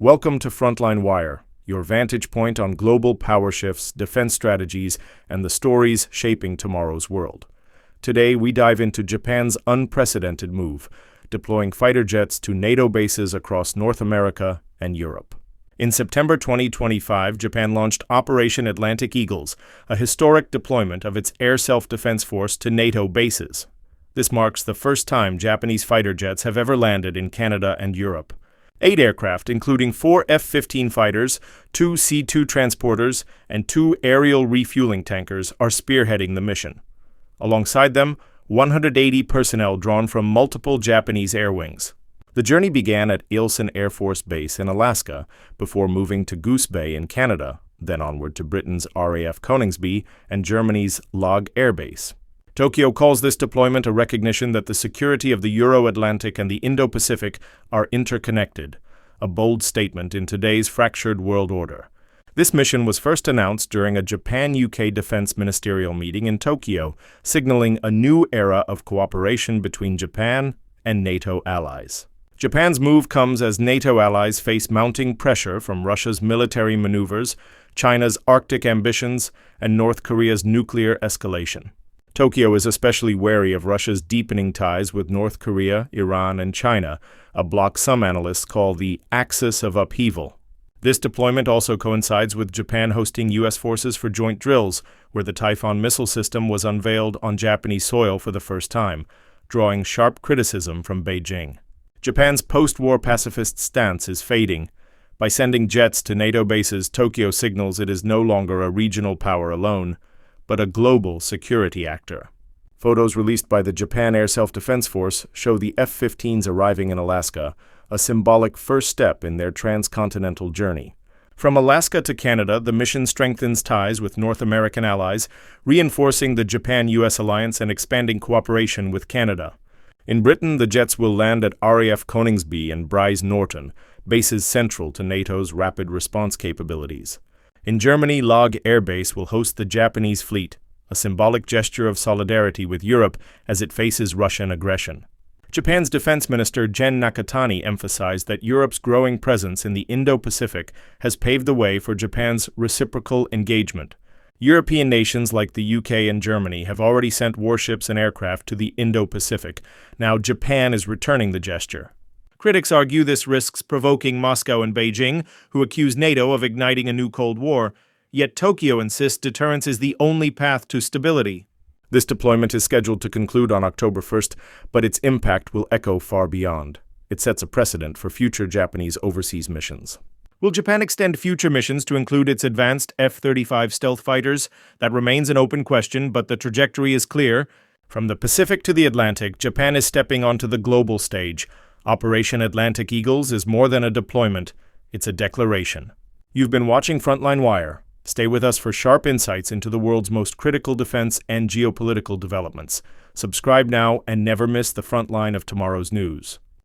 Welcome to Frontline Wire, your vantage point on global power shifts, defense strategies, and the stories shaping tomorrow's world. Today, we dive into Japan's unprecedented move, deploying fighter jets to NATO bases across North America and Europe. In September 2025, Japan launched Operation Atlantic Eagles, a historic deployment of its air self-defense force to NATO bases. This marks the first time Japanese fighter jets have ever landed in Canada and Europe. 8 aircraft, including 4 F-15 fighters, 2 C-2 transporters, and 2 aerial refueling tankers, are spearheading the mission. Alongside them, 180 personnel drawn from multiple Japanese air wings. The journey began at Eielson Air Force Base in Alaska, before moving to Goose Bay in Canada, then onward to Britain's RAF Coningsby and Germany's Log Air Base. Tokyo calls this deployment a recognition that the security of the Euro-Atlantic and the Indo-Pacific are interconnected, a bold statement in today's fractured world order. This mission was first announced during a Japan-UK Defense Ministerial meeting in Tokyo, signaling a new era of cooperation between Japan and NATO allies. Japan's move comes as NATO allies face mounting pressure from Russia's military maneuvers, China's Arctic ambitions, and North Korea's nuclear escalation. Tokyo is especially wary of Russia's deepening ties with North Korea, Iran, and China, a bloc some analysts call the axis of upheaval. This deployment also coincides with Japan hosting U.S. forces for joint drills, where the Typhoon missile system was unveiled on Japanese soil for the first time, drawing sharp criticism from Beijing. Japan's post-war pacifist stance is fading. By sending jets to NATO bases, Tokyo signals it is no longer a regional power alone, but a global security actor. Photos released by the Japan Air Self-Defense Force show the F-15s arriving in Alaska, a symbolic first step in their transcontinental journey. From Alaska to Canada, the mission strengthens ties with North American allies, reinforcing the Japan-US alliance and expanding cooperation with Canada. In Britain, the jets will land at RAF Coningsby and Brize Norton, bases central to NATO's rapid response capabilities. In Germany, Log Air Base will host the Japanese fleet, a symbolic gesture of solidarity with Europe as it faces Russian aggression. Japan's Defense Minister Gen Nakatani emphasized that Europe's growing presence in the Indo-Pacific has paved the way for Japan's reciprocal engagement. European nations like the UK and Germany have already sent warships and aircraft to the Indo-Pacific. Now Japan is returning the gesture. Critics argue this risks provoking Moscow and Beijing, who accuse NATO of igniting a new Cold War, yet Tokyo insists deterrence is the only path to stability. This deployment is scheduled to conclude on October 1st, but its impact will echo far beyond. It sets a precedent for future Japanese overseas missions. Will Japan extend future missions to include its advanced F-35 stealth fighters? That remains an open question, but the trajectory is clear. From the Pacific to the Atlantic, Japan is stepping onto the global stage. Operation Atlantic Eagles is more than a deployment, it's a declaration. You've been watching Frontline Wire. Stay with us for sharp insights into the world's most critical defense and geopolitical developments. Subscribe now and never miss the front line of tomorrow's news.